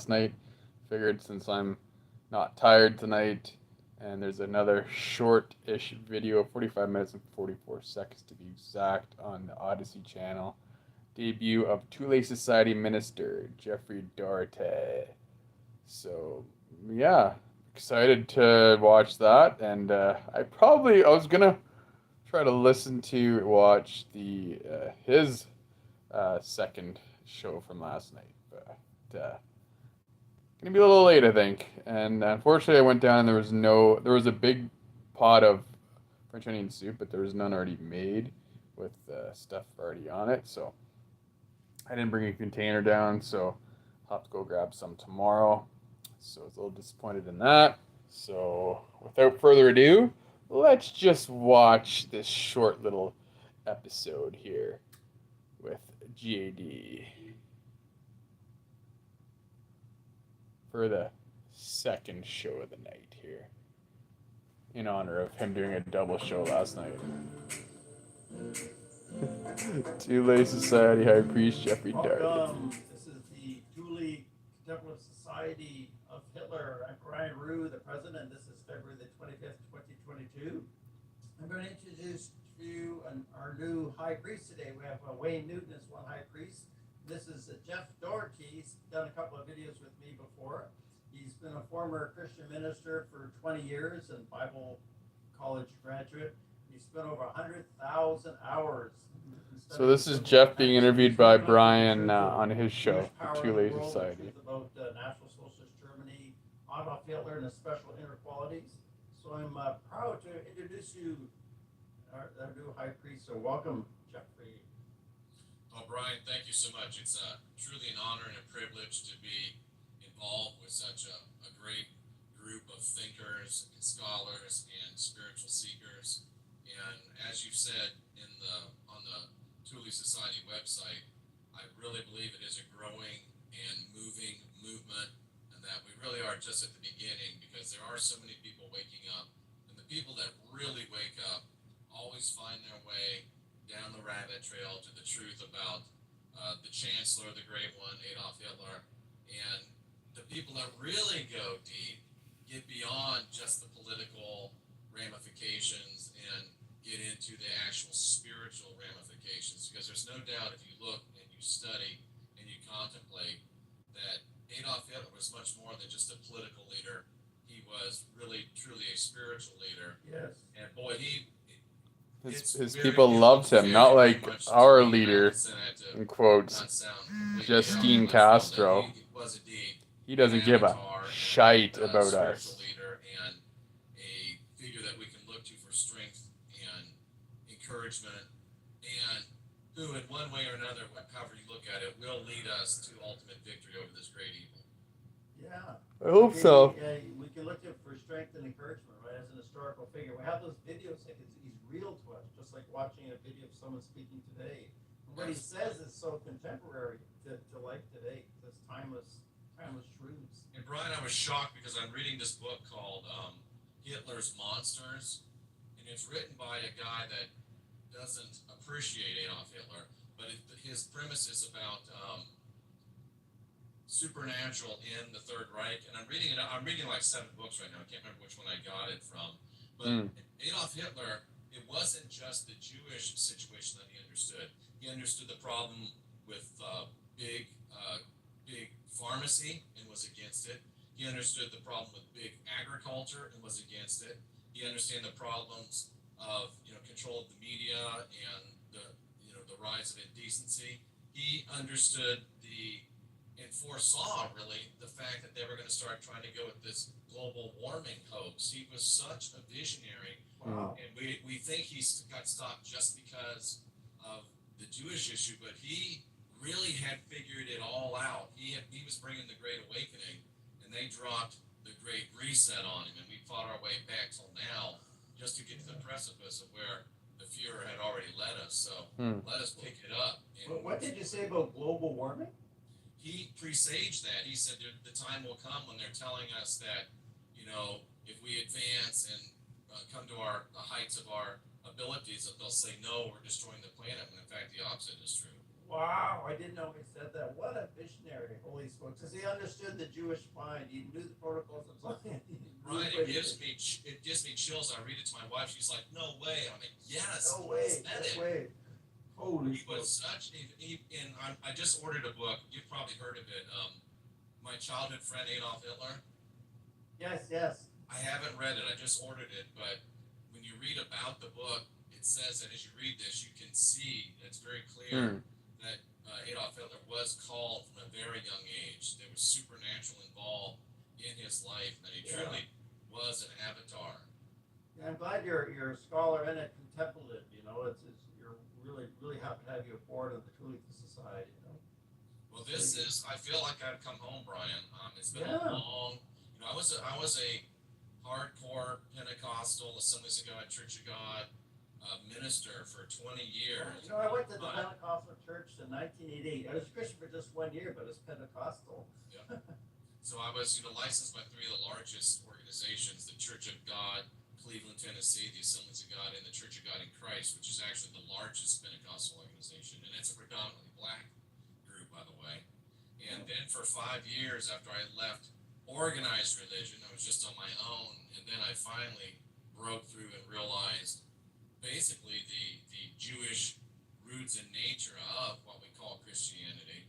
last night. Figured since I'm not tired tonight, and there's another short-ish video, 45 minutes and 44 seconds to be exact, on the Odyssey channel. Debut of Tule Society minister Jeffrey Duarte. So yeah, excited to watch that, and I was gonna try to listen to watch the his second show from last night, but gonna be a little late, I think. And unfortunately, I went down and there was a big pot of French onion soup, but there was none already made with stuff already on it, so I didn't bring a container down, so I'll have to go grab some tomorrow. So I was a little disappointed in that. So without further ado, let's just watch this short little episode here with GAD for the second show of the night here, in honor of him doing a double show last night. Tule Society High Priest Jeffrey Dart. Welcome. This is the Thule Contemplative Society of Hitler. I'm Brian Rue, the president. This is February the 25th, 2022. I'm going to introduce to you our new high priest today. We have Wayne Newton as one high priest. This is Jeff Doherty. He's done a couple of videos with me before. He's been a former Christian minister for 20 years and Bible college graduate. He spent over 100,000 hours. So this is Jeff being interviewed by Brian on his show, the Thule Society. About National Socialist Germany, Adolf Hitler, and his special inequalities. So I'm proud to introduce you our new high priest. So welcome, Jeffrey. Well, Brian, thank you so much. It's truly an honor and a privilege to be involved with such a great group of thinkers and scholars and spiritual seekers. And as you said on the Thule Society website, I really believe it is a growing and moving movement, and that we really are just at the beginning, because there are so many people waking up, and the people that really wake up always find their way down the rabbit trail to the truth about the Chancellor, the Great One, Adolf Hitler, and the people that really go deep get beyond just the political ramifications and get into the actual spiritual ramifications, because there's no doubt, if you look and you study and you contemplate, that Adolf Hitler was much more than just a political leader. He was really truly a spiritual leader. Yes. And boy, his people loved him, not like our leader, in quotes, Justine Castro. He doesn't give a shite about us. Leader and a figure that we can look to for strength and encouragement, and who, in one way or another, however you look at it, will lead us to ultimate victory over this great evil. Yeah. I hope so. Yeah, we can look to for strength and encouragement, right? As an historical figure, we have those videos. Like he's real to us, just like watching a video of someone speaking today. And what he says is so contemporary to life today. This timeless truths. And Brian, I was shocked because I'm reading this book called Hitler's Monsters, and it's written by a guy that doesn't appreciate Adolf Hitler, but his premise is about supernatural in the Third Reich. And I'm reading like 7 books right now. I can't remember which one I got it from. But Adolf Hitler, it wasn't just the Jewish situation that he understood. He understood the problem with big pharmacy and was against it. He understood the problem with big agriculture and was against it. He understood the problems of control of the media and the rise of indecency. He understood and foresaw really the fact that they were going to start trying to go with this global warming hoax. He was such a visionary. Wow. And we think he got stopped just because of the Jewish issue, but he really had figured it all out. He was bringing the Great Awakening, and they dropped the Great Reset on him, and we fought our way back till now just to get to the precipice of where the Fuhrer had already led us. So let us pick it up. And what did you say about global warming? He presaged that. He said the time will come when they're telling us that, if we advance and come to the heights of our abilities, that they'll say, no, we're destroying the planet, when in fact the opposite is true. Wow, I didn't know he said that. What a visionary, holy smokes! Because he understood the Jewish mind. He knew the protocols of science. Right, it gives me chills. I read it to my wife. She's like, "No way!" I'm like, "Yes, No he way, said no it." way. Holy He was smokes. such and I just ordered a book. You've probably heard of it. My childhood friend Adolf Hitler. Yes, yes. I haven't read it. I just ordered it, but when you read about the book, it says that as you read this, you can see it's very clear Hmm. that Adolf Hitler was called from a very young age. There was supernatural involved in his life, that he Yeah. truly was an avatar. Yeah, I'm glad you're a scholar and a contemplative. You know, it's you're really happy to have you aboard of the Tulip Society. You know, Well, so this is. I feel like I've come home, Brian. It's been a yeah. long. I was a hardcore Pentecostal Assemblies of God, Church of God minister for 20 Yeah, years. you know, I went to the But, Pentecostal church in 1988. I was a Christian for just 1 year, but it's Pentecostal. yeah. So I was, licensed by three of the largest organizations: the Church of God, Cleveland, Tennessee, the Assemblies of God, and the Church of God in Christ, which is actually the largest Pentecostal organization, and it's a predominantly black group, by the way. And then for 5 years after I left organized religion, I was just on my own, and then I finally broke through and realized basically the Jewish roots and nature of what we call Christianity.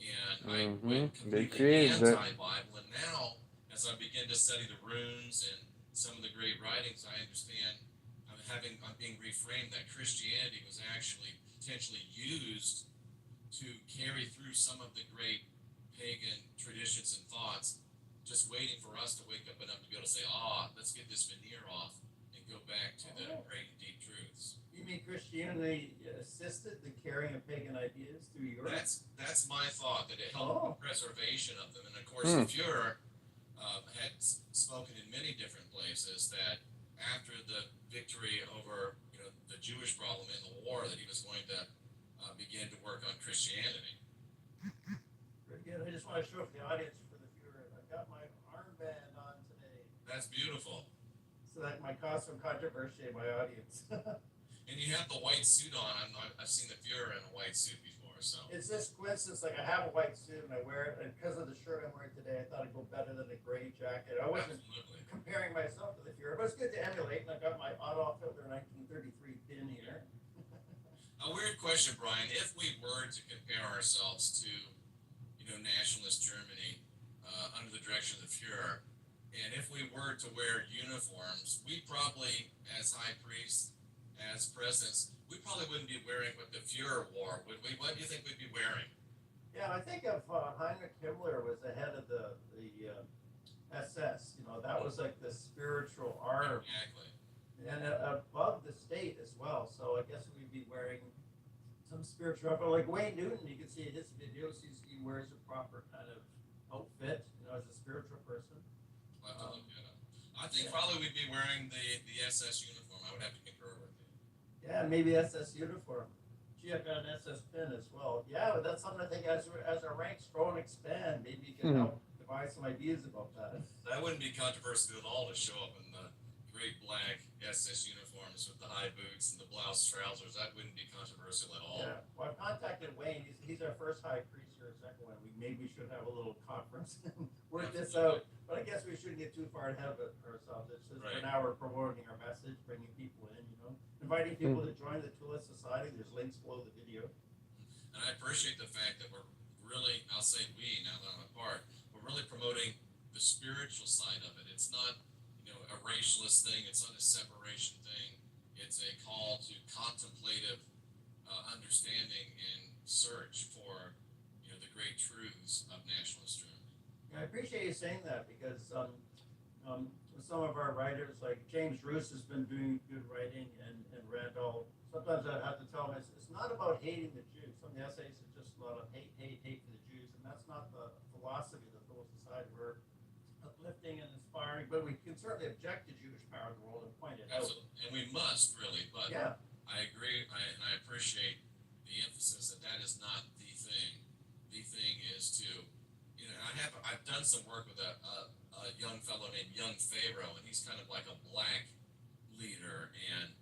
And I went They completely created that. anti-Bible, and now as I begin to study the runes and some of the great writings, I understand I'm being reframed that Christianity was actually potentially used to carry through some of the great pagan traditions and thoughts, just waiting for us to wake up enough to be able to say, let's get this veneer off and go back to the great and deep truths. You mean Christianity assisted the carrying of pagan ideas through Europe? That's my thought, that it helped the preservation of them. And of course, the Fuhrer had spoken in many different places that after the victory over the Jewish problem in the war, that he was going to begin to work on Christianity. Very good. I just want to show up the audience for the viewer. I've got my armband on today. That's beautiful. So that my costume controversy in my audience. And you have the white suit on. I've seen the Fuhrer in a white suit before, so. It's just coincidence. Like I have a white suit and I wear it, and because of the shirt I'm wearing today, I thought it'd go better than a gray jacket. I wasn't Absolutely. comparing myself to the Fuhrer, but it's good to emulate. And I've got my Adolf Hitler 1933 pin here. A weird question, Brian. If we were to compare ourselves to, nationalist Germany under the direction of the Fuhrer, and if we were to wear uniforms, we probably, as high priests, as presidents, we probably wouldn't be wearing what the Fuhrer wore, would we? What do you think we'd be wearing? Yeah, I think of Heinrich Himmler was the head of the SS. You know, that was like the spiritual arm. Exactly. And above the state as well. So I guess we'd be wearing some spiritual outfit. Like Wayne Newton, you can see in his videos, he wears a proper kind of outfit, as a spiritual person. I'll have to look that up. I think probably we'd be wearing the SS uniform. I would have to concur with you. Yeah, maybe SS uniform. Gee, I've got an SS pin as well. Yeah, but that's something I think as our ranks grow and expand, maybe you can help devise some ideas about that. That wouldn't be controversial at all to show up in the great black SS uniforms with the high boots and the blouse trousers. That wouldn't be controversial at all. Yeah, well, I've contacted Wayne. He's our first high priest here, second one. Maybe we should have a little conference and work this out. But I guess we shouldn't get too far ahead of ourselves. It's just for now we're promoting our message, bringing people in, inviting people to join the Tulip Society. There's links below the video. And I appreciate the fact that we're really, I'll say we now that I'm a part, we're really promoting the spiritual side of it. It's not, a racialist thing. It's not a separation thing. It's a call to contemplative understanding and search for, the great truths of nationalist Germany. Yeah, I appreciate you saying that because with some of our writers, like James Roos has been doing good writing, and Randall, sometimes I have to tell him it's not about hating the Jews. Some of the essays are just a lot of hate for the Jews, and that's not the philosophy of the Philip Society. We're uplifting and inspiring, but we can certainly object to Jewish power in the world and point it out. And we must really, but yeah. I agree, and I appreciate the emphasis that is not the thing. The thing is to, I've done some work with a young fellow named Young Pharaoh, and he's kind of like a black leader, and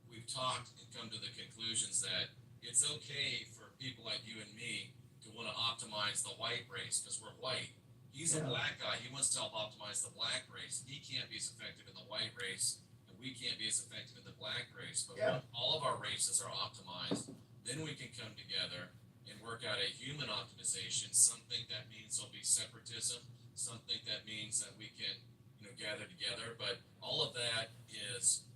we've talked and come to the conclusions that it's okay for people like you and me to want to optimize the white race because we're white. He's a black guy. He wants to help optimize the black race. He can't be as effective in the white race, and we can't be as effective in the black race. But when all of our races are optimized, then we can come together and work out a human optimization, something that means there'll be separatism, something that means that we can, gather together. But all of that is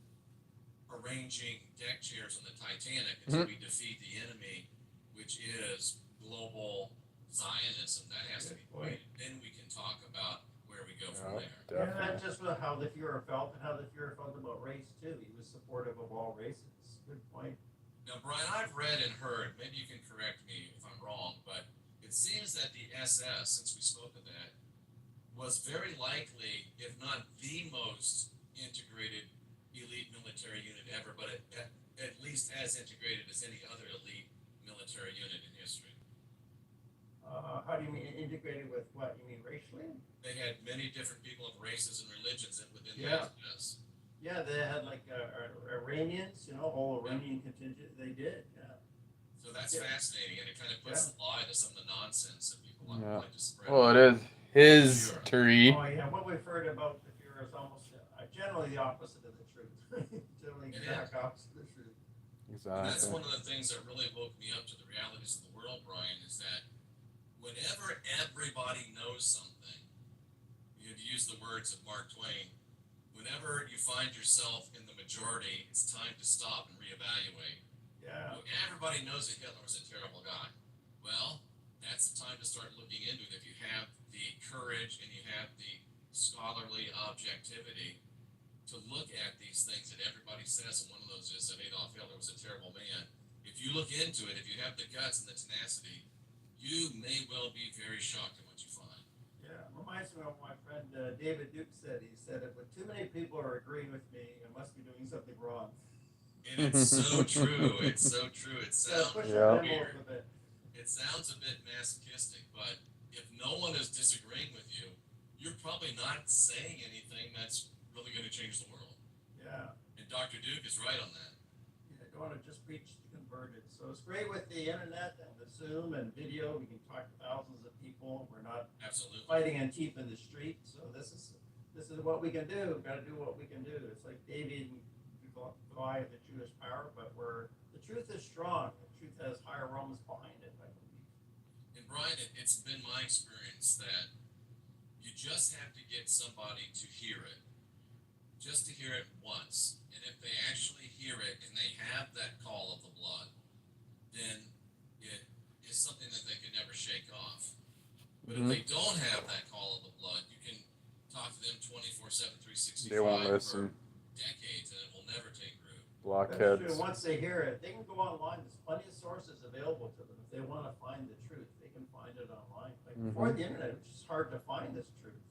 arranging deck chairs on the Titanic until we defeat the enemy, which is global Zionism. That has to be defeated. Then we can talk about where we go from there. Yeah, not just with how the Fuhrer felt, and how the Fuhrer felt about race too. He was supportive of all races. Good point. Now, Brian, I've read and heard, maybe you can correct me if I'm wrong, but it seems that the SS, since we spoke of that, was very likely, if not the most integrated elite military unit ever, but at least as integrated as any other elite military unit in history. How do you mean integrated with what? You mean racially? They had many different people of races and religions within the SS. Yeah, they had like Iranians, whole Iranian contingent. They did, So that's fascinating, and it kind of puts the lie to some of the nonsense that people like to spread. Well, it is history. Oh yeah, what we've heard about the Fuhrer is almost generally the opposite of the truth. Generally, exact opposite of the truth. Exactly. And that's one of the things that really woke me up to the realities of the world, Brian, is that whenever everybody knows something, to use the words of Mark Twain, whenever you find yourself in the majority, it's time to stop and reevaluate. Yeah. Everybody knows that Hitler was a terrible guy. Well, that's the time to start looking into it. If you have the courage and you have the scholarly objectivity to look at these things that everybody says, and one of those is that Adolf Hitler was a terrible man. If you look into it, if you have the guts and the tenacity, you may well be very shocked at what you find. Yeah, reminds me of what my friend David Duke said. He said, if too many people are agreeing with me, I must be doing something wrong. And it's so true. It's so true. It sounds weird. It sounds a bit masochistic, but if no one is disagreeing with you, you're probably not saying anything that's really going to change the world. Yeah. And Dr. Duke is right on that. Yeah, I don't want to just preach to converted. So it's great with the internet and the Zoom and video. We can talk to thousands of people. We're not fighting Antifa in the street. So this is what we can do. We've got to do what we can do. It's like David and Goliath, the Jewish power, but the truth is strong. The truth has higher realms behind it, I believe. And Brian, it's been my experience that you just have to get somebody to hear it, just to hear it once. And if they actually hear it and they have that call of the blood, then it is something that they can never shake off. But if they don't have that call of the blood, you can talk to them 24/7, 365 they won't listen. For decades, and it will never take root. Blockheads. Once they hear it, they can go online. There's plenty of sources available to them. If they want to find the truth, they can find it online. Like before the internet, it was just hard to find this truth.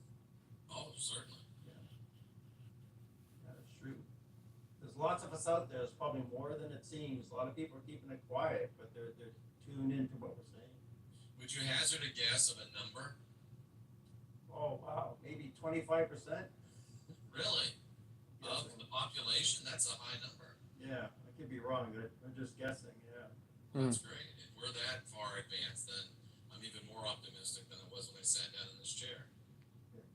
Oh, certainly. Yeah, it's true. There's lots of us out there. There's probably more than it seems. A lot of people are keeping it quiet, but they're tuned into what we're saying. Would you hazard a guess of a number? Oh wow, maybe 25%. Really? Of the population? That's a high number. Yeah, I could be wrong. I'm just guessing. Yeah. That's great. If we're that far advanced, then I'm even more optimistic than I was when I sat down in this chair.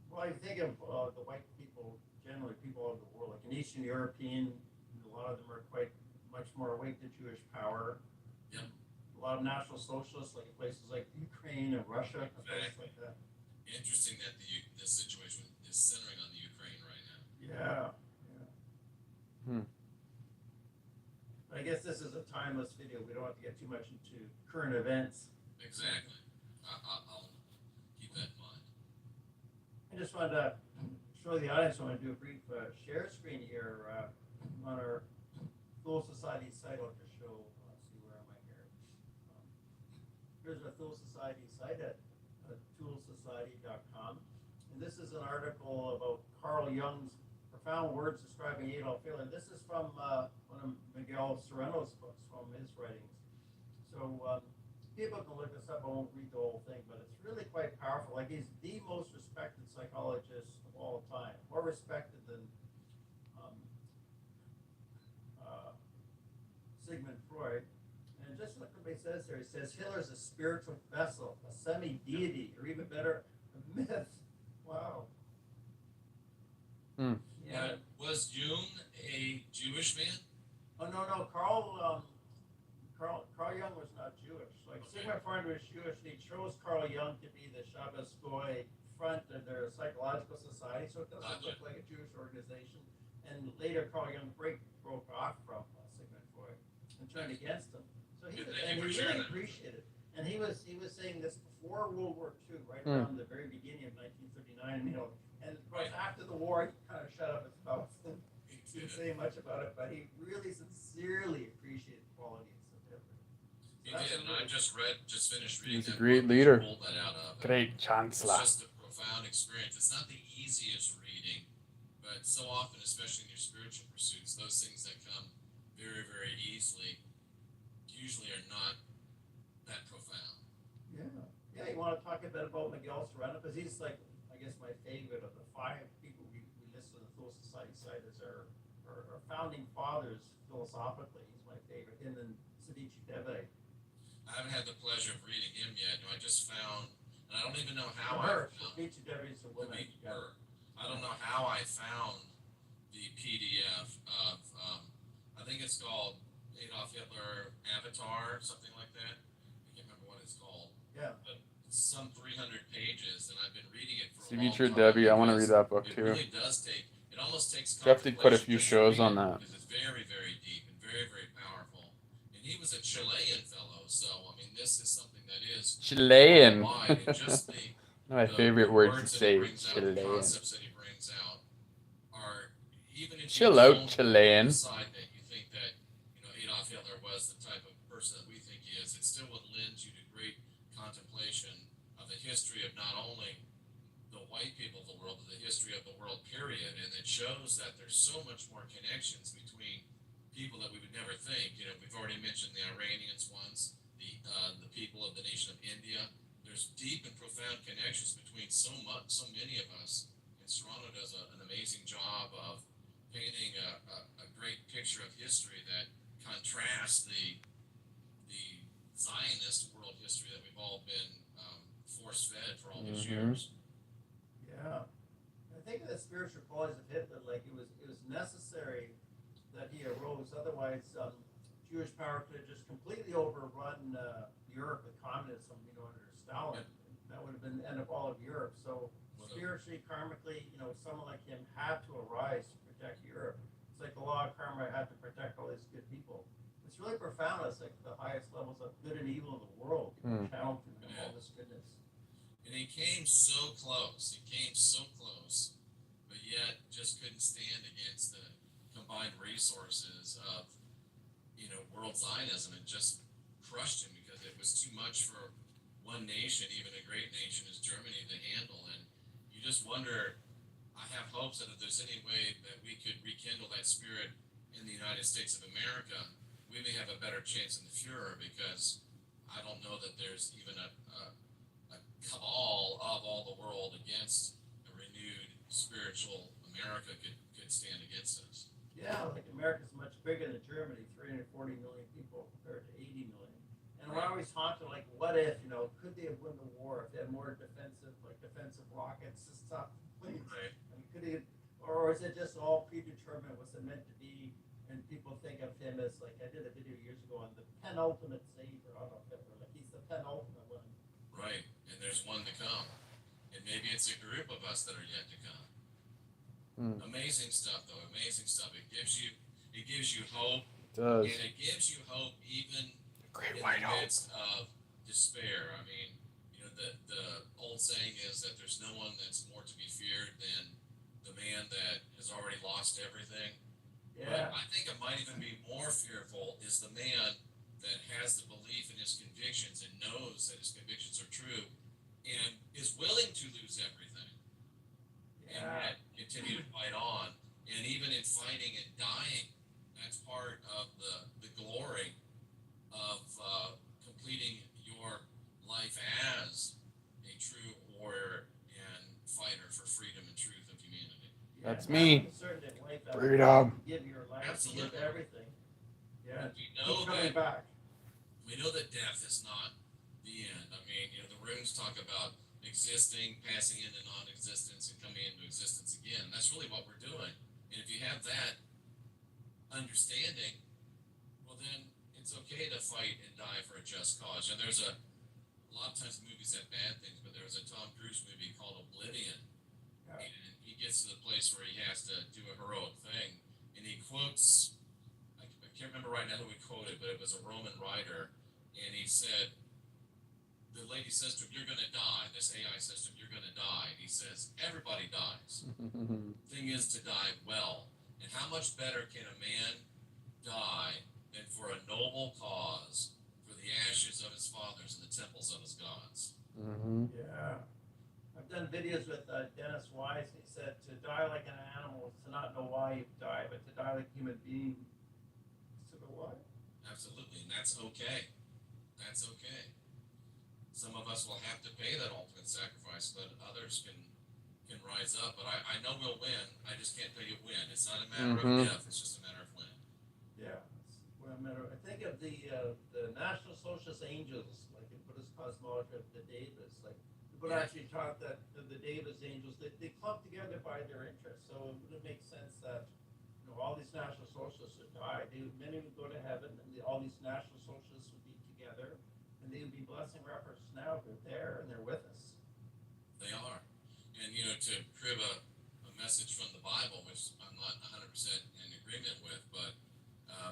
Well, I think of the white people, generally people all over the world, like an Eastern European, a lot of them are quite much more awake to Jewish power. Yep. A lot of National Socialists, like in places like Ukraine and Russia, and places like that. Interesting that this situation is centering on the Ukraine right now. Yeah. I guess this is a timeless video. We don't have to get too much into current events. Exactly. I'll keep that in mind. I just wanted to show the audience. I want to do a brief share screen here on our Thule Society site. I'll just show. Let's see, where am I here? Here's our Thule Society site at toolsociety.com. And this is an article about Carl Jung's profound words describing Adolf Hitler. This is from one of Miguel Sereno's books, from his writings. So people can look this up. I won't read the whole thing, but it's really quite powerful. Like, he's the most respected psychologist of all time, more respected than Sigmund Freud. And just what he says here. He says Hitler's a spiritual vessel, a semi-deity, or even better, a myth. Wow. Hmm. Yeah. Was Jung a Jewish man? Oh no, Carl Jung was not Jewish. Like Okay. Sigmund Freud was Jewish, and he chose Carl Jung to be the Shabbos Goy front of their psychological society, so it doesn't Gotcha. look like a Jewish organization. And later, Carl Jung broke off from Sigmund Freud and turned against him. So he Good, was, thank and you he for sharing really that. appreciated it. And he was saying this before World War II, right Hmm. around the very beginning of 1939. You know, and of course after the war, he kind of shut up his mouth. Didn't say much about it, but he really sincerely appreciated the qualities of Hitler. He did, and I just finished reading He's a that great book that you leader. pulled that out of. Great It's chancellor. just a profound experience. It's not the easiest reading, but so often, especially in your spiritual pursuits, those things that come very, very easily usually are not that profound. Yeah. You want to talk a bit about Miguel Serrano because he's like, I guess, my favorite of the five people we listed on the Phil Society site as our founding fathers philosophically. He's my favorite. Him and Sidici Deve. I haven't had the pleasure of reading him yet. I just found, and I don't even know how Her, I found Sidici Deve is a woman. her. I don't know how I found the PDF of, I think it's called Adolf Hitler Avatar, something like that. I can't remember what it's called. Yeah. But it's some 300 pages, and I've been reading it for a long Signature time. Debbie, I want to because read that book It too. really does take, it almost takes Jeff did quite a contemplation few just to shows read on it, that. because it's very, very deep and very, very powerful. And he was a Chilean fellow, so, I mean, this is something that is Chilean. worldwide, and just My the favorite words to that say he is brings out, the Chilean. concepts that he brings out are, even if Chill you out, don't Chilean. decide that you think that, Adolf Hitler was the type of person that we think he is, it still would lend you to great contemplation of the history of not only the white people of the world, but the history of the world period. And it shows that there's so much more connections between people that we would never think. We've already mentioned the Iranians once, the people of the nation of India. There's deep and profound connections between so many of us. And Serrano does an amazing job of painting a great picture of history that contrasts the Zionist world history that we've all been force-fed for all these years. Yeah. I think of the spiritual qualities of Hitler, like it was necessary that he arose. Otherwise, Jewish power could have just completely overrun Europe with communism, under Stalin. That would have been the end of all of Europe. So spiritually, karmically, someone like him had to arise to protect Europe. It's like the law of karma had to protect all these good people. It's really profound. It's like the highest levels of good and evil in the world. Channel through all this goodness. And he came so close, but yet just couldn't stand against the combined resources of, world Zionism. It just crushed him because it was too much for one nation, even a great nation as Germany, to handle. And you just wonder, I have hopes that if there's any way that we could rekindle that spirit in the United States of America, we may have a better chance in the Fuhrer, because I don't know that there's even a cabal of all the world against a renewed spiritual America could stand against us. Yeah, like America's much bigger than Germany, 340 million people compared to 80 million. And we're always haunted, like, what if, could they have won the war if they had more defensive rockets to stop planes? Right. I mean, could they, or is it just all predetermined? Was it meant to be? And people think of him as, like, I did a video years ago on the penultimate savior. I don't know if ever, like, he's the penultimate one. Right, and there's one to come. And maybe it's a group of us that are yet to come. Amazing stuff, though. Amazing stuff. It gives you hope. It does. And it gives you hope even Great in white the hope. midst of despair. I mean, the old saying is that there's no one that's more to be feared than the man that has already lost everything. Yeah. But I think it might even be more fearful is the man that has the belief in his convictions and knows that his convictions are true and is willing to lose everything and yet continue to fight on. And even in fighting and dying, that's part of the glory of completing your life as a true warrior and fighter for freedom and truth of humanity. That's me. Freedom. Give your life, Absolutely. give everything. Yeah. And we know Keep coming that back. we know that death is not the end. I mean, the runes talk about existing, passing into non-existence, and coming into existence again. That's really what we're doing. And if you have that understanding, well, then it's okay to fight and die for a just cause. And there's a lot of times movies have bad things, but there was a Tom Cruise movie called Oblivion, Yeah. and he gets to the place where he has to do a heroic thing, and he quotes, I can't remember right now who he quoted, but it was a Roman writer, and he said, the lady says to him, "You're gonna die." This AI says to him, "You're gonna die." And he says, "Everybody dies. Thing is to die well. And how much better can a man die than for a noble cause, for the ashes of his fathers and the temples of his gods?" Mm-hmm. Yeah. I've done videos with Dennis Wise. He said to die like an animal is to not know why you've died, but to die like a human being is to know why. Absolutely, and that's okay. That's okay. Some of us will have to pay that ultimate sacrifice, but others can rise up. But I know we'll win. I just can't tell you when. It's not a matter of if; it's just a matter of when. Yeah. Well, I think of the National Socialist Angels, like in Buddhist cosmology, of the Devas. Like the Buddha actually taught that the Devas angels they clump together by their interests. So it would make sense that all these National Socialists would die. Many would go to heaven, and all these National Socialists would be together, and they would be blessing reference now. They're there and they're with us. They are. And, to crib a message from the Bible, which I'm not 100% in agreement with, but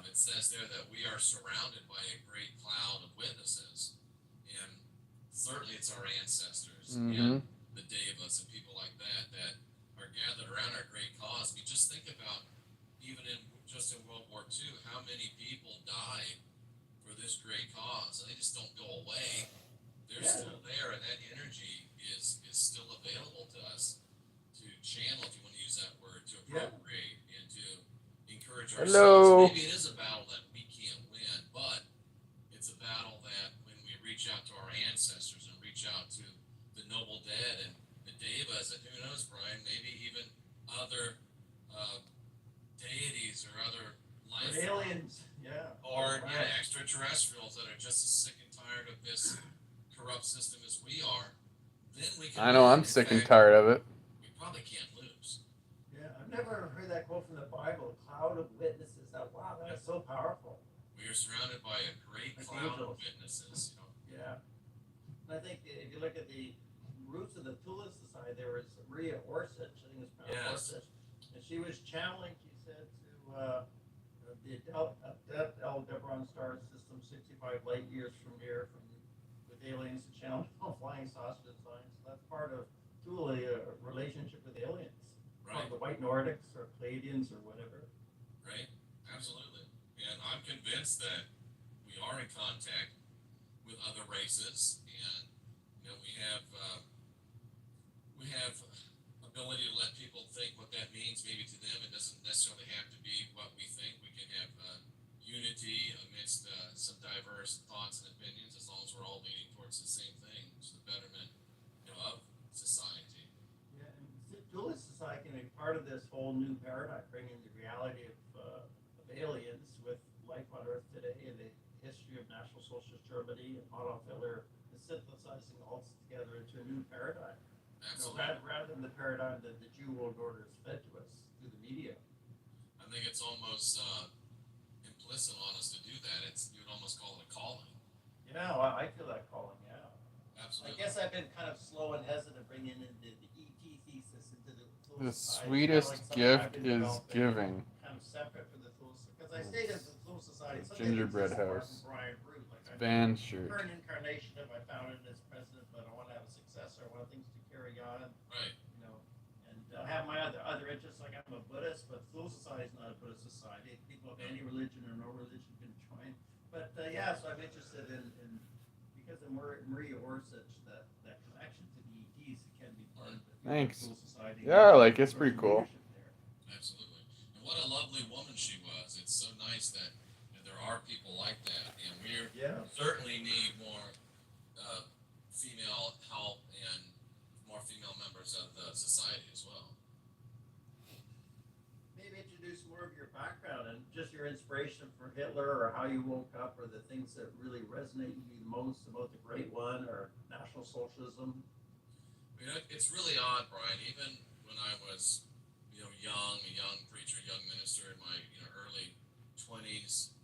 it says there that we are surrounded by a great cloud of witnesses. And certainly it's our ancestors and the Devas and people like that are gathered around our great cause. I mean, just think about, even in World War II, how many people died for this great cause. And they just don't go away. They're still there, and that energy is still available to us to channel, if you want to use that word, to appropriate and to encourage ourselves. Hello. Maybe it is a battle that we can't win, but it's a battle that when we reach out to our ancestors and reach out to the noble dead and the Devas, and who knows, Brian, maybe even other deities or other life aliens, or extraterrestrials that are just as sick and tired of this corrupt system as we are, then we can. I know I'm sick and tired of it. We probably can't lose. Yeah, I've never heard that quote from the Bible. A cloud of witnesses. Wow, that is so powerful. We are surrounded by a great cloud of witnesses. Yeah, and I think if you look at the roots of the Tula Society, there was Maria Orsich. I think it's pronounced Orsich, and she was channeling. She said to the Aldebaran star system, 65 light years from here, with aliens to channel flying saucer designs. So that's part of Tula, a relationship with aliens, Right. Like the White Nordics or Pleiadians or whatever. Right. Absolutely. And I'm convinced that we are in contact with other races, and we have ability to let people think what that means. Maybe to them, it doesn't necessarily have to be what we think. We can have unity amidst some diverse thoughts and opinions, as long as we're all leading towards the same thing, which is the betterment, of society. Yeah, and Tula Society can be part of this whole new paradigm, bringing the reality of aliens with life on Earth today and the history of National Socialist Germany and Adolf Hitler, and synthesizing all together into a new paradigm. Absolutely. Rather than the paradigm that the Jew World Order has fed to us through the media. I think it's almost implicit on us to do that. You would almost call it a calling. Yeah, well, I feel that calling. Yeah. Absolutely. I guess I've been kind of slow and hesitant bringing in the ET thesis into the sweetest gift is giving. Kind of separate from the Thule, because I stayed at the Thule Society. Gingerbread house. Brian Root, like Band shirt. Current incarnation of I found it as president, but I want to have a successor. I want things to carry on. Right. And I have my other interests. Like I'm a Buddhist, but Thule Society is not a Buddhist society. People of any religion or no religion can join. But so I'm interested in because of Maria Orsich, that connection to the ETs can be part of the Thanks. Thule Society. Yeah, it's pretty cool. Absolutely. And what a lovely woman she was. It's so nice that there are people like that, and we certainly need more female help and more female members of the society as well. Maybe introduce more of your background and just your your inspiration for Hitler, or how you woke up, or the things that really resonate with you the most about the Great One or National Socialism? You know, it's really odd, Brian. Even when I was, a young preacher, young minister in my, early 20s,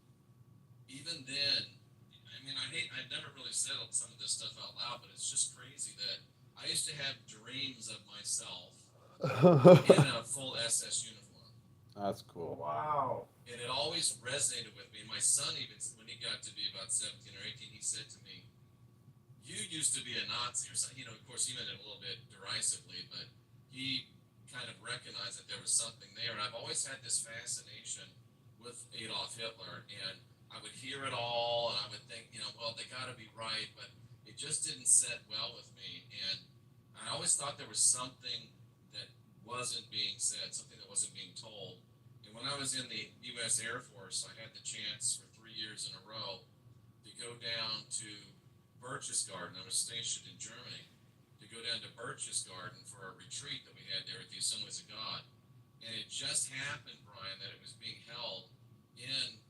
even then, I've never really said some of this stuff out loud, but it's just crazy that I used to have dreams of myself in a full SS uniform. That's cool. Wow. And it always resonated with me. And my son, even when he got to be about 17 or 18, he said to me, "You used to be a Nazi," or something. Of course, he meant it a little bit derisively, but he kind of recognized that there was something there. And I've always had this fascination with Adolf Hitler, and I would hear it all, and I would think, well, they got to be right, but it just didn't sit well with me. And I always thought there was something that wasn't being said, something that wasn't being told. And when I was in the U.S. Air Force, I had the chance for 3 years in a row to go down to Berchtesgaden. I was stationed in Germany, to go down to Berchtesgaden for a retreat that we had there at the Assemblies of God. And it just happened, Brian, that it was being held in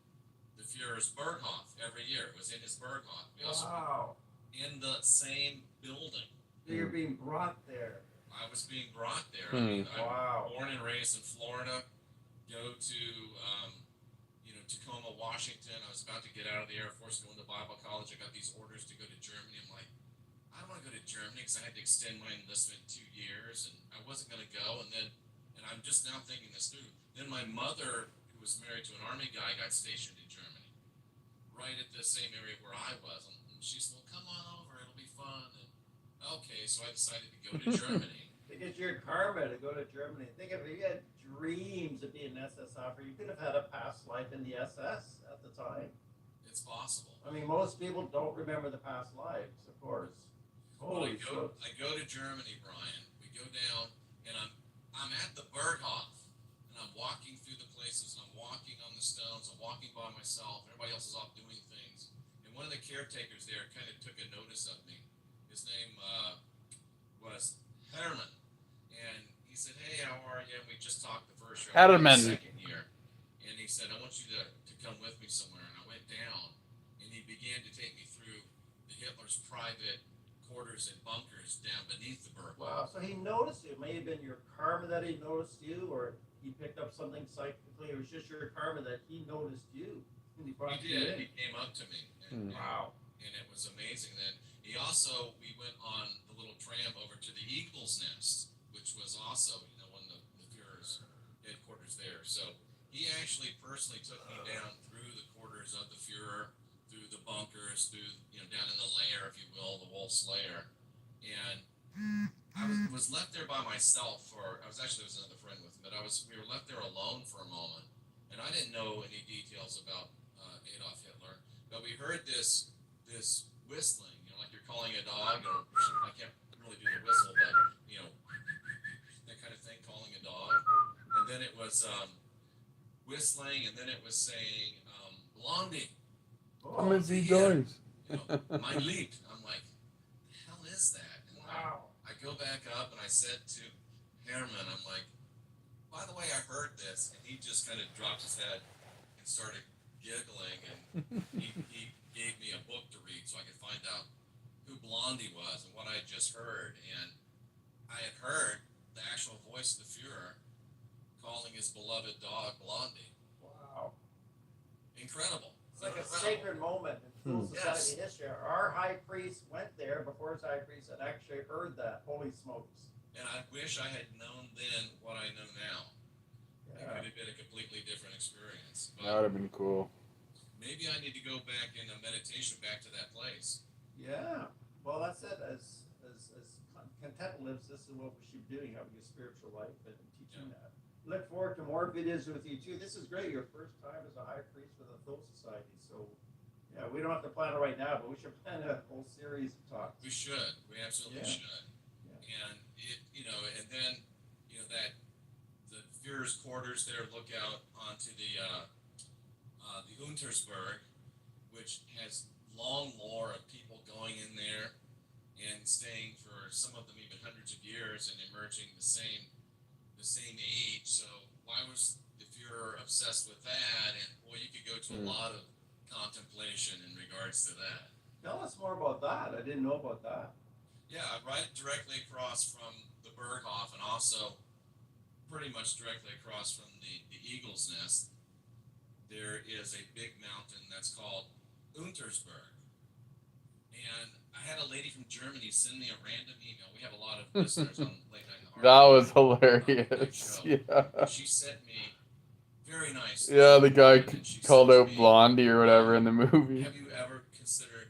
the Fuhrer's Berghof every year. It was in his Berghof. We also Wow. in the same building. So you're being brought there. I was being brought there. Wow. I'm born and raised in Florida. Go to Tacoma, Washington. I was about to get out of the Air Force, go into Bible college. I got these orders to go to Germany. I'm like, I don't want to go to Germany because I had to extend my enlistment 2 years, and I wasn't going to go. And I'm just now thinking this through. Then my mother, who was married to an Army guy, got stationed in Germany, right at the same area where I was. And she said, "Well, come on over. It'll be fun." And okay, so I decided to go to Germany. Because your karma to go to Germany. Think of it, you had dreams of being an SS officer. You could have had a past life in the SS at the time. It's possible. I mean, most people don't remember the past lives, of course. Well, Holy smokes. I go to Germany, Brian. We go down, and I'm at the Berghof, and I'm walking through the places, and I'm walking on the stones. I'm walking by myself. Everybody else is off doing things. And one of the caretakers there kind of took a notice of me. His name was Herman. And he said, "Hey, how are you?" And we just talked the first year. Herman. The second year. And he said, "I want you to come with me somewhere." And I went down, and he began to take me through the Hitler's private quarters and bunkers down beneath the Berghof. Wow, so he noticed you. It may have been your karma that he noticed you, or he picked up something psychically. It was just your karma that he noticed you. And he brought He you did. in. He came up to me. And, Wow. and it was amazing. Then we went on the little tram over to the Eagle's Nest, which was also, one of the Fuhrer's headquarters there. So he actually personally took me down through the quarters of the Fuhrer, through the bunkers, through, down in the lair, if you will, the Wolf's lair. And I was left there by myself there was another friend with me, but we were left there alone for a moment. And I didn't know any details about Adolf Hitler, but we heard this whistling, like you're calling a dog. I can't really do the whistle, but that kind of thing, calling a dog. And then it was whistling, and then it was saying Blondie. Come and see Joyce. My leap. I'm like, the hell is that? And Wow. I go back up and I said to Herman, I'm like, by the way, I heard this. And he just kind of dropped his head and started giggling. And he gave me a book to read so I could find out who Blondie was and what I had just heard. And I had heard the actual voice of the Fuhrer calling his beloved dog Blondie. Wow. Incredible. It's like a sacred moment in full society history. Our high priest went there before his high priest had actually heard that. Holy smokes. And I wish I had known then what I know now. It Yeah. could have been a completely different experience. That would have been cool. Maybe I need to go back in a meditation back to that place. Yeah. Well, that's it. As content lives, this is what we should be doing, having a spiritual life and teaching that. Look forward to more videos with you too. This is great. Your first time as a high priest with a Phil Society. So, yeah, we don't have to plan it right now, but we should plan a whole series of talks. We should. We absolutely should. Yeah. And and then that the Führer's quarters there look out onto the Untersberg, which has long lore of people going in there and staying for some of them even hundreds of years and emerging the same age. So why was if you're obsessed with that, and boy, you could go to a Mm. lot of contemplation in regards to that. Tell us more about that. I didn't know about that. Yeah, right directly across from the Berghoff, and also pretty much directly across from the Eagle's Nest, there is a big mountain that's called Untersberg. And I had a lady from Germany send me a random email. We have a lot of listeners on Late Night in the Heart. That was Night hilarious. show. Yeah. She sent me very nice. Yeah, the guy and she called says out to me, Blondie or whatever in the movie. have you ever considered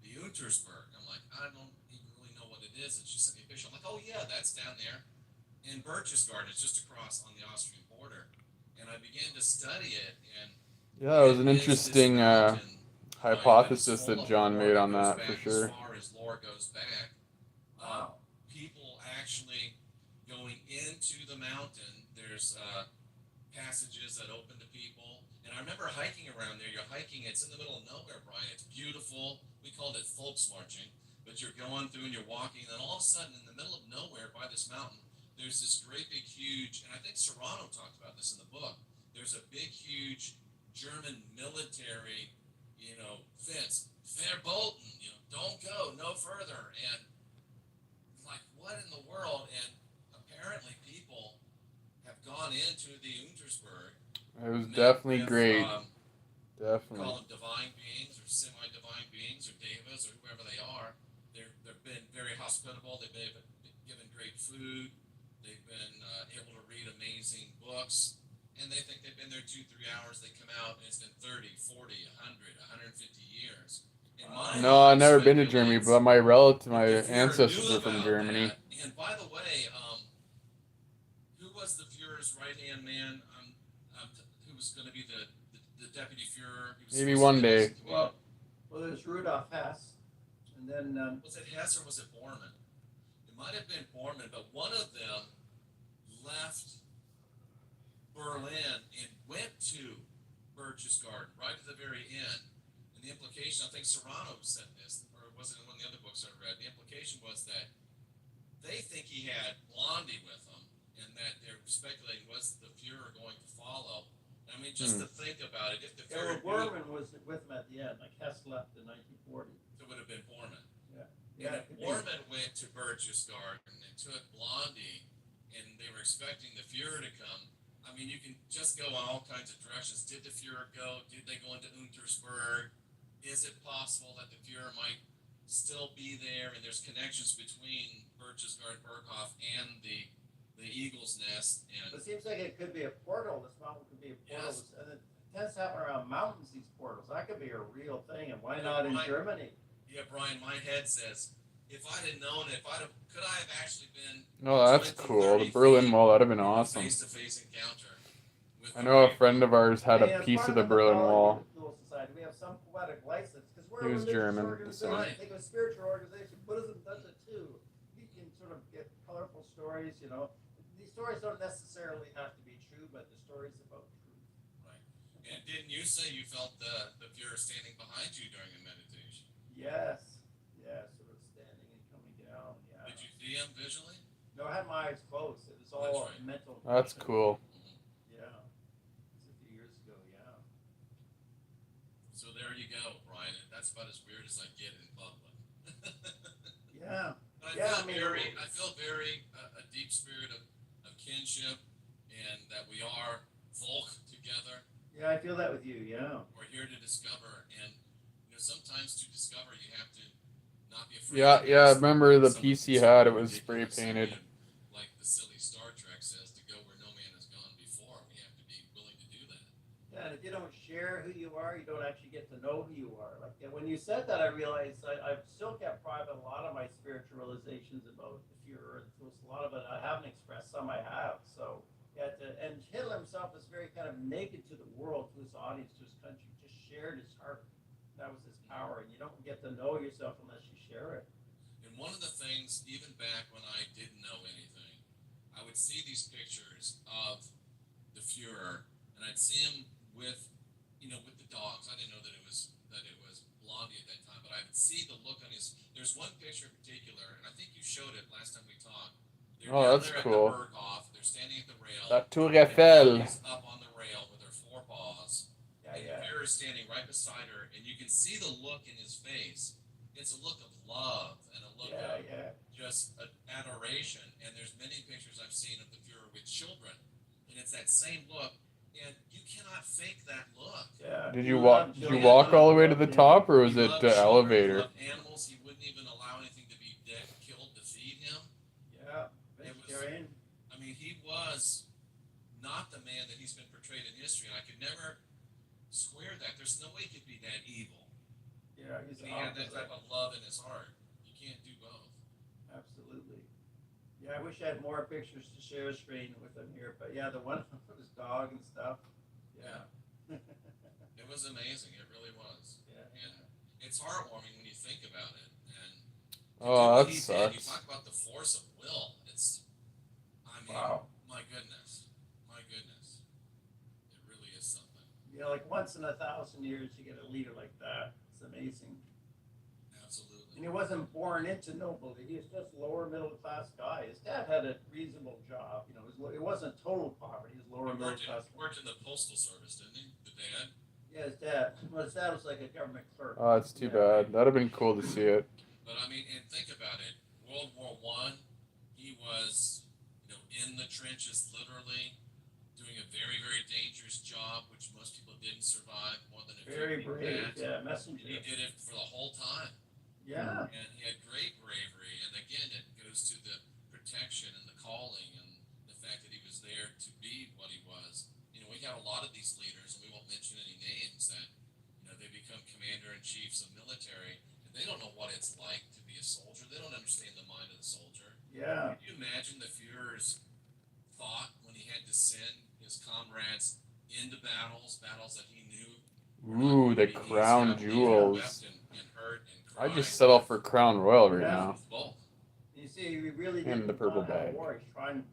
the Untersberg? I'm like, I don't even really know what it is. And she sent me a picture. I'm like, oh yeah, that's down there in Berchtesgaden. It's just across on the Austrian border. And I began to study it, and Yeah, it was an is this interesting mountain, hypothesis full that of John lore made that on goes that for back sure. As far as lore goes back, Wow. people actually going into the mountain. There's passages that open to people. And I remember hiking around there. You're hiking, it's in the middle of nowhere, Brian. It's beautiful. We called it Volksmarching. But you're going through and you're walking, and then all of a sudden, in the middle of nowhere by this mountain, there's this great big huge, and I think Serrano talked about this in the book. There's a big huge German military, fence. Verboten, don't go no further. And like, what in the world? And apparently people have gone into the Untersberg. It was met definitely with, great. We Definitely. call them divine beings or semi-divine beings or devas or whoever they are. They've been very hospitable. They've been given great food. They've been able to read amazing books. And they think they've been there 2-3 hours. They come out and it's been 30, 40, 100, 150 years. No, I've never been to Germany, but my ancestors are from Germany. That. And by the way, who was the Fuhrer's right-hand man? Who was going to be the deputy Fuhrer? Maybe one day. Well, there's Rudolf Hess, and then was it Hess or was it Bormann? It might have been Bormann, but one of them left Berlin and went to Berchtesgaden right at the very end. And the implication, I think Serrano said this, or it wasn't in one of the other books I read. The implication was that they think he had Blondie with him, and that they're speculating was the Fuhrer going to follow. I mean, just to think about it, if the Fuhrer Bormann was with him at the end, like Hess left in 1940. it would have been Bormann. Yeah, And if Bormann went to Berchtesgaden and took Blondie, and they were expecting the Fuhrer to come. I mean, you can just go in all kinds of directions. Did the Fuhrer go? Did they go into Untersberg? Is it possible that the Fuhrer might still be there, and there's connections between Berchtesgaden, Berghoff, and the Eagle's Nest? And it seems like it could be a portal. This mountain could be a portal. Yes. And it tends to happen around mountains, these portals. That could be a real thing, and why not in Germany? Yeah, Brian, my head says, if I'd have known it, could I have actually been... Oh, that's cool. The Berlin Wall, that'd have been awesome. Face-to-face encounter. I know a friend of ours had a piece of the Berlin Wall. We have some poetic license because we're He was a religious German, organization. so- Think of a spiritual organization. Buddhism does it too. You can sort of get colorful stories. These stories don't necessarily have to be true, but the stories about truth. Right. And didn't you say you felt the Fuhrer standing behind you during a meditation? Yes. Sort of standing and coming down. Yeah. Did you see him visually? No, I had my eyes closed. It was all That's right. mental. That's cool. Yeah. It was a few years ago. Yeah. So there you go, Brian. That's about as weird as I get in public. Yeah. But Yeah, I feel very a deep spirit of kinship, and that we are folk together. Yeah, I feel that with you. Yeah. We're here to discover, and sometimes to discover you have to not be afraid. Yeah. I remember the Something piece he so had. It was ridiculous spray painted. and, like the silly Star Trek says, to go where no man has gone before. We have to be willing to do that. Yeah, and if you don't share who you are, you don't actually get to know who you are. Like when you said that, I realized I've still kept private a lot of my spiritual realizations about the Fuhrer. A lot of it I haven't expressed, some I have. So, yeah, and Hitler himself was very kind of naked to the world, to his audience, to his country, just shared his heart. That was his power, and you don't get to know yourself unless you share it. And one of the things, even back when I didn't know anything, I would see these pictures of the Fuhrer, and I'd see him with the dogs. I didn't know that it was Blondie at that time, but I would see the look on his. There's one picture in particular, and I think you showed it last time we talked. They're Oh, down that's there cool. At the Berghoff. They're standing at the rail. La Tour Eiffel. He's up on the standing right beside her, and you can see the look in his face. It's a look of love and a look of just adoration. And there's many pictures I've seen of the Fuhrer with children, and it's that same look. And you cannot fake that look. Yeah. Did you walk? Did you walk all the way to the top, or was He it loved the children, elevator? He loved animals. He wouldn't even allow anything to be killed to feed him. Yeah. Vegetarian. I mean, he was not the man that he's been portrayed in history, and I could never square that. There's no way he could be that evil. Yeah, he's he had that type of love in his heart. You can't do both. Absolutely. Yeah, I wish I had more pictures to share screen with him here, but yeah, the one of his dog and stuff. Yeah. It was amazing. It really was. Yeah. And it's heartwarming when you think about it. And Oh, that you sucks. talk about the force of will. I mean, Wow. my goodness. It really is something. Yeah, like once in 1,000 years you get a leader like that. It's amazing. Absolutely. And he wasn't born into nobility. He was just lower middle class guy. His dad had a reasonable job. You know, it wasn't total poverty. He was lower middle class. Worked in the postal service, didn't he? The dad. Yeah, his dad. Well, his dad was like a government clerk. Oh, it's too bad. That'd have been cool to see it. But I mean, and think about it. World War I, he was, in the trenches, literally doing a very, very dangerous job, which most people didn't survive. More than a Very few brave. did. Yeah, messenger. And he did it for the whole time. Yeah. And he had great bravery. And again, it goes to the protection and the calling and the fact that he was there to be what he was. We have a lot of these leaders, and we won't mention any names, that they become commander-in-chiefs of military, and they don't know what it's like to be a soldier. They don't understand the mind of the soldier. Yeah. Can you imagine the Fuhrer's thought when he had to send his comrades into battles that he knew? Ooh, the crown jewels. And hurt and I cried. just settle for Crown Royal right Yeah. now. Both. You see, we really And didn't the purple want to have a bag. war.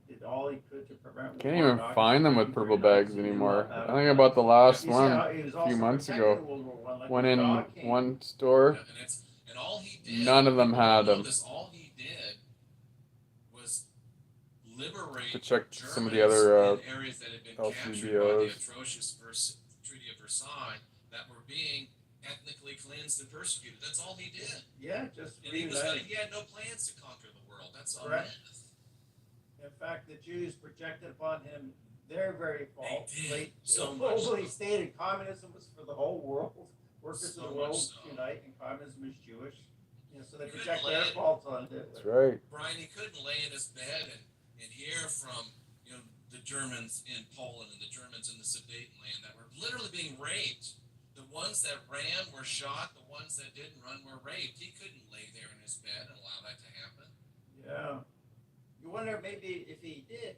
Did all he could to prevent Can't war. even find them with purple bags anymore. I think about the last one a few months ago. Went in one store, And all he did, none of them had them. All he did was liberate To check Germans some of the other in areas that had been captured by the LCBOs. atrocious Treaty of Versailles that were being ethnically cleansed and persecuted. That's all he did. Yeah, just And he had no plans to conquer the world. That's all. Correct. In fact, the Jews projected upon him their very fault. They did. So much globally so. stated communism was for the whole world. Workers So of the world much so. unite, and communism is Jewish. So they Couldn't project lay their it. faults on Hitler. That's right. Brian, he couldn't lay in his bed and hear from the Germans in Poland and the Germans in the Sudetenland that were literally being raped. The ones that ran were shot. The ones that didn't run were raped. He couldn't lay there in his bed and allow that to happen. Yeah. You wonder maybe if he did,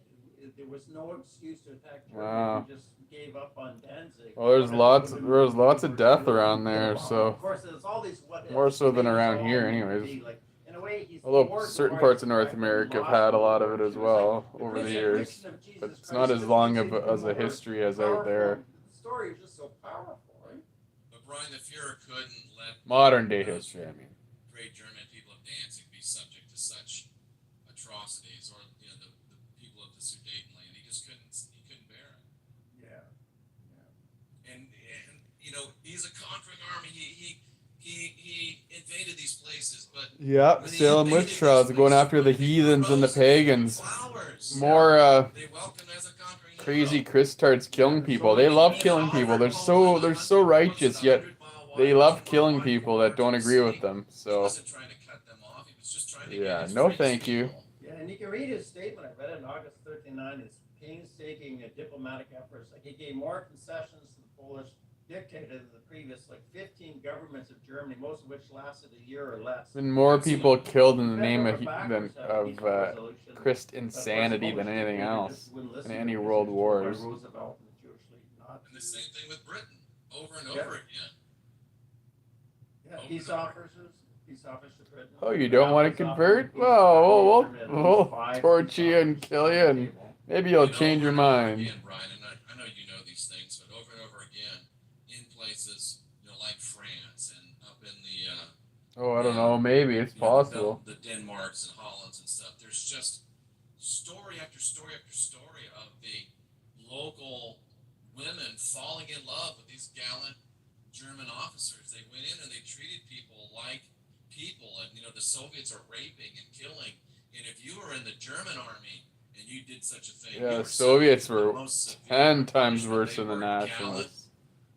there was no excuse to attack Germany. Wow. He just gave up on Danzig. Well, there was lots of death around there, so Of course, there's all these what more so than maybe around it's all here, meant to anyways. be, like, in a way, he's Although more certain glorious parts of North than America have lost had a lot of World it War as II. well It's like over the the years, crucifixion of Jesus but it's Christ not as just long makes of it as a even more history as out powerful. there. The story is just so powerful, right? But Brian, the Fuhrer couldn't let Modern day history, I mean. great German people of Danzig be subject to such atrocities, or the people of the Sudetenland. He just couldn't bear it. Yeah. And he's a conquering army. He invaded these places, but Yep, when he Salem invaded witch trials, these going places, after the heathens and the roses and pagans. flowers. More They welcomed him as a conquering crazy hero. Christards killing people. They love killing people. They're so righteous, yet they love killing people that don't agree with them. He So wasn't trying to cut them off. He was just trying to yeah, get his no freaks thank you. people. Yeah, and you can read his statement. I read it in August 39. His painstaking diplomatic efforts. Like, he gave more concessions to the Polish dictator than the previous 15 governments of Germany, most of which lasted a year or less. Been more people killed in the name of Backwards, resolution. Christ But of course, insanity the than Polish anything dictator else just wouldn't in listen any to him. world He was told by wars. Roosevelt and the Jewish League not And the to. same thing with Britain, over and Yeah. over again. Yeah, peace officers to Britain. Oh, you don't want to convert? Well, we'll torture you and kill you, and maybe you'll change your Over and over mind. Again, Brian, and I know you know these things, but over and over again, in places like France and up in the Oh, I don't know. Maybe it's possible. the Denmarks and Hollands and stuff. There's just story after story after story of the local women falling in love with these gallant German officers. They went in and they treated people like people, and the Soviets are raping and killing. And if you were in the German army and you did such a thing, Yeah, you the were Soviets subject to the were most severe 10 times punishment. worse They than the were gallant, Nationalists.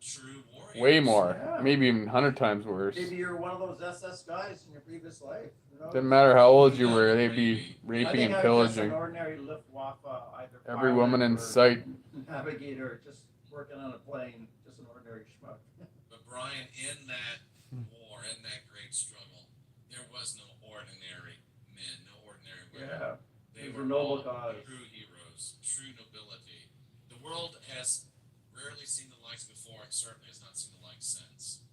true Way warriors. more. Yeah. Maybe even 100 times worse. Maybe you're one of those SS guys in your previous life. Didn't matter how old you Yeah, were, they'd be maybe. I raping think and I was just an pillaging ordinary Luftwaffe, either every pilot woman in or sight. navigator, just working on a plane, just an ordinary schmuck. But Brian, in that war, in that great struggle, there was no ordinary men, no ordinary women. Yeah, They it was were a noble all cause. true heroes, true nobility. The world has rarely seen the likes before, and certainly has not seen the likes since.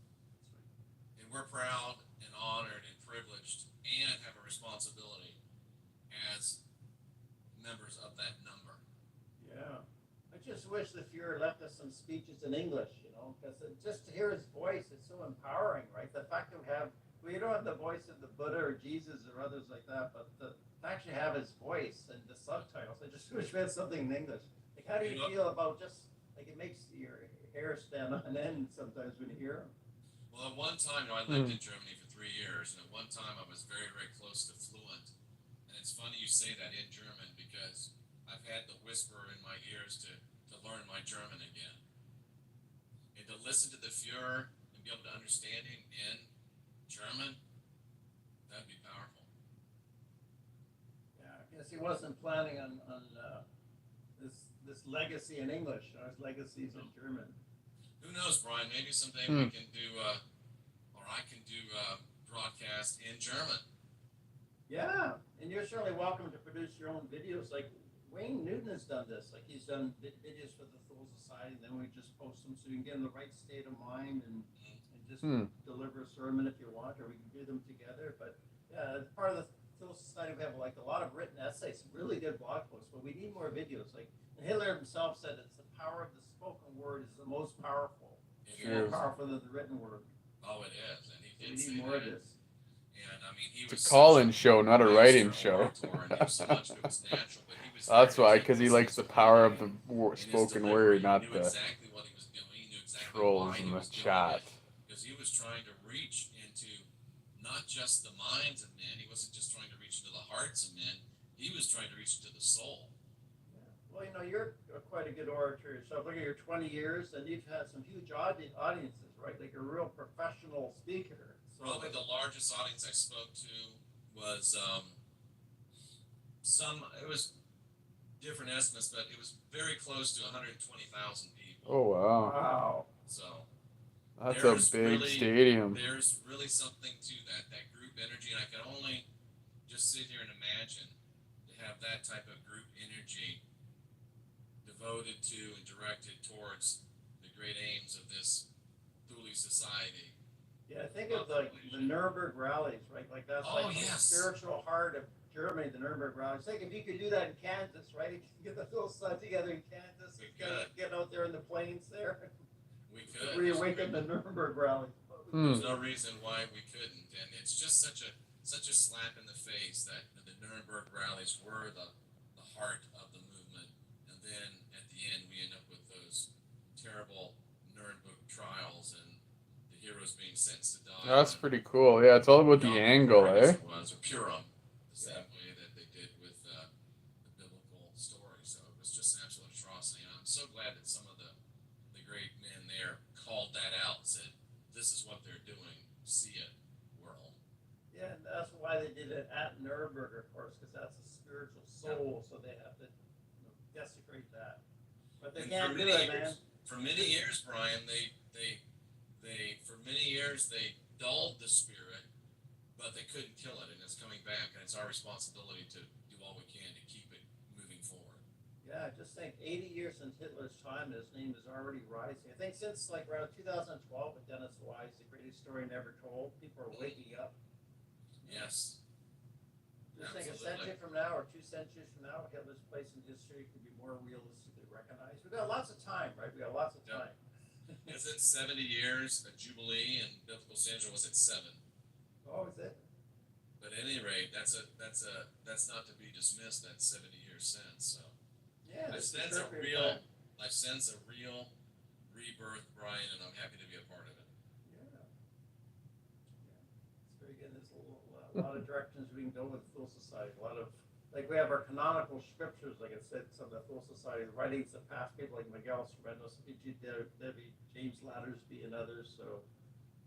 And we're proud and honored and privileged, and have a responsibility as members of that number. Yeah, I just wish the Fuhrer left us some speeches in English, because just to hear his voice, it's so empowering, right? The fact that we don't have the voice of the Buddha or Jesus or others like that, but to actually have his voice and the subtitles, I just wish we had something in English. Like, how do you feel about just, like, it makes your hair stand on end sometimes when you hear him? Well, at one time, I lived in Germany for 3 years, and at one time I was very, very close to fluent. And it's funny you say that in German, because I've had the whisper in my ears to learn my German again. And to listen to the Fuhrer and be able to understand him in German, that'd be powerful. Yeah, I guess he wasn't planning on this legacy in English. His legacy's in German. Who knows, Brian? Maybe someday we can do, or I can do broadcast in German. Yeah, and you're certainly welcome to produce your own videos. Like Wayne Newton has done this. Like he's done videos for the Thule Society, and then we just post them so you can get in the right state of mind and just deliver a sermon if you want, or we can do them together. But yeah, as part of the Thule Society, we have like a lot of written essays, really good blog posts, but we need more videos. Like Hitler himself said, it's the power of the spoken word is the most powerful. It's more powerful than the written word. Oh, it is, and he did We say need more that. of this. And I mean, he It's was a call-in show, not a writing show. That's why, because he likes the power of the spoken word, not the exactly what he was doing. He knew exactly trolls why in he the was doing chat. it, because he was trying to reach into not just the minds of men. He wasn't just trying to reach into the hearts of men. He was trying to reach into the soul. Well, you're quite a good orator yourself. Look at your 20 years, and you've had some huge audiences, right? Like a real professional speaker. So, probably the largest audience I spoke to was it was different estimates, but it was very close to 120,000 people. Oh, wow. Wow. So That's a big stadium. There's really something to that group energy, and I can only just sit here and imagine to have that type of group energy devoted to and directed towards the great aims of this Thule Society. Yeah, think of the Nuremberg rallies, right? Like that's the spiritual heart of Germany, the Nuremberg rallies. Think if you could do that in Kansas, right? If you could get the little sun together in Kansas, get out there in the plains there. We could reawaken the Nuremberg rally. There's no reason why we couldn't, and it's just such a slap in the face that the Nuremberg rallies were the heart of the movement, and then at the end we end up with those terrible Nuremberg trials and the heroes being sentenced to die. That's pretty cool. Yeah, it's all about the angle, eh? It was, or Purim, the same way that they did with the biblical story. So it was just an absolute atrocity, and I'm so glad that some of the great men there called that out and said, this is what they're doing. See it, world. Yeah, and that's why they did it at Nuremberg, of course, because that's a spiritual soul, so they have to desecrate that. But they can't do it, man. For many years, Brian, they dulled the spirit, but they couldn't kill it, and it's coming back, and it's our responsibility to do all we can to keep it moving forward. Yeah, just think 80 years since Hitler's time, his name is already rising. I think since like around 2012 with Dennis Wise, The Greatest Story Never Told, people are waking up. Yes. Just think a century from now or 2 centuries from now, Hitler's place in history could be more realistically recognized. We've got lots of time, right? We got lots of time. Is it 70 years, a jubilee, and biblical standard was at 7? Oh, is it? But at any rate, that's not to be dismissed. That's 70 years since. So yeah, I sense a real rebirth, Brian, and I'm happy to be a part of it. a lot of directions we can go with the Fool Society. A lot of, like, we have our canonical scriptures, like I said, some of the Fool Society writings that past people like Miguel Sorrento, C.G. Debbie, James Lattersby, and others. So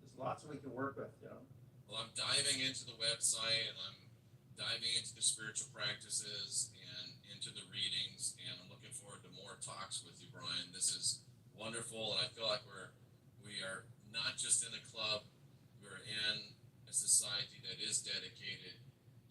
there's lots we can work with, you know. Well, I'm diving into the website and I'm diving into the spiritual practices and into the readings, and I'm looking forward to more talks with you, Brian. This is wonderful, and I feel like we are not just in a club, we're in a society that is dedicated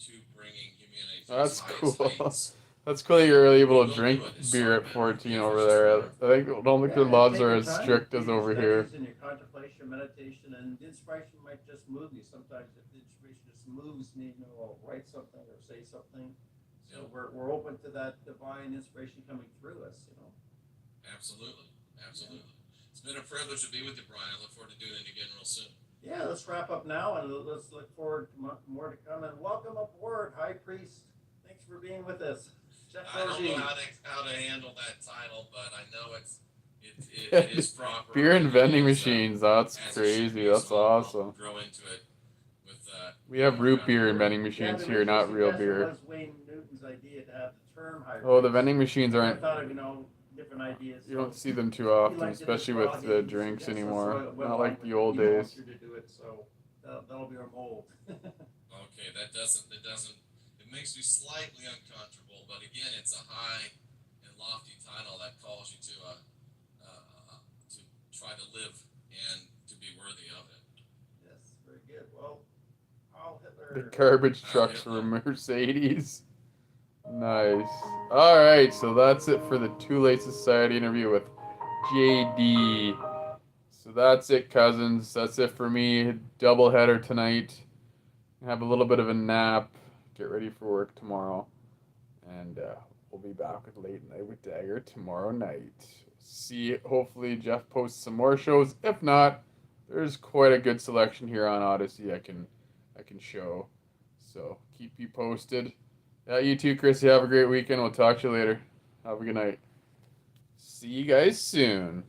to bringing humanity to That's its highest cool. heights. That's cool you're able to We will drink do it. It's beer at Sergeant 14 Gift over is there. tomorrow. I think, don't think the laws take are your as time, strict do as your over here. studies and your contemplation, meditation, and the inspiration might just move you. Sometimes if the inspiration just moves me, you know, I'll write something or say something. So Yep. we're open to that divine inspiration coming through us, you know. Absolutely. Absolutely. It's been a privilege to be with you, Brian. I look forward to doing it again real soon. Yeah, let's wrap up now and let's look forward to more to come. And welcome aboard, High Priest. Thanks for being with us. Jeff I don't know Dorsey. how to handle that title, but I know it is proper. Beer and vending it is, machines. That's as it should crazy. be. That's So I'll awesome. grow into it with We have root beer and and vending Yeah, machines the here, original not real suggestion beer. was Wayne Newton's idea to have the term high Oh, the priest. vending machines I aren't. thought of, you know, different ideas. You don't So see them too he often, liked it as especially well. with He the suggested drinks so I anymore. went Not along like with the it. old He wants days. you to do it, so that'll be our mold. Okay, that doesn't it makes me slightly uncomfortable, but again, it's a high and lofty title that calls you to try to live and to be worthy of it. Yes, very good. Well, I'll The Hitler. garbage trucks were Mercedes. Nice. All right, so that's it for the Too Late Society interview with JD. So that's it, cousins. That's it for me. Double header tonight. Have a little bit of a nap. Get ready for work tomorrow. And we'll be back with Late Night with DAGR tomorrow night. See, hopefully Jeff posts some more shows. If not, there's quite a good selection here on Odyssey I can show. So keep you posted. Yeah, you too, Chris. You have a great weekend. We'll talk to you later. Have a good night. See you guys soon.